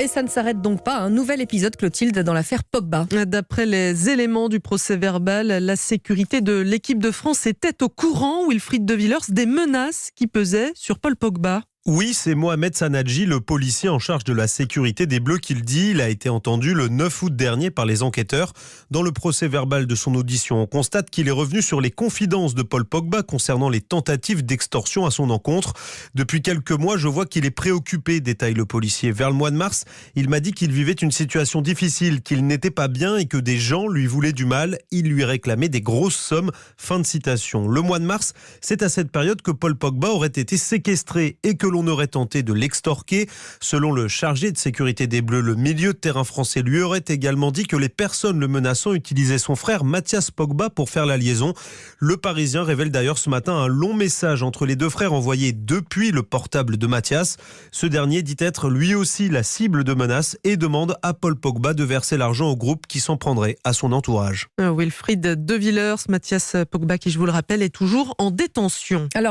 Et ça ne s'arrête donc pas. Un nouvel épisode, Clotilde, dans l'affaire Pogba. D'après les éléments du procès verbal, la sécurité de l'équipe de France était au courant, Wilfried De Villers, des menaces qui pesaient sur Paul Pogba. Oui, c'est Mohamed Sanadji, le policier en charge de la sécurité des Bleus, qui le dit. Il a été entendu le 9 août dernier par les enquêteurs. Dans le procès verbal de son audition, on constate qu'il est revenu sur les confidences de Paul Pogba concernant les tentatives d'extorsion à son encontre. Depuis quelques mois, je vois qu'il est préoccupé, détaille le policier. Vers le mois de mars, il m'a dit qu'il vivait une situation difficile, qu'il n'était pas bien et que des gens lui voulaient du mal. Il lui réclamait des grosses sommes. Fin de citation. Le mois de mars, c'est à cette période que Paul Pogba aurait été séquestré et que l'on aurait tenté de l'extorquer. Selon le chargé de sécurité des Bleus, le milieu de terrain français lui aurait également dit que les personnes le menaçant utilisaient son frère Mathias Pogba pour faire la liaison. Le Parisien révèle d'ailleurs ce matin un long message entre les deux frères envoyé depuis le portable de Mathias. Ce dernier dit être lui aussi la cible de menaces et demande à Paul Pogba de verser l'argent au groupe qui s'en prendrait à son entourage. Wilfried De Villers, Mathias Pogba, qui je vous le rappelle, est toujours en détention. Alors,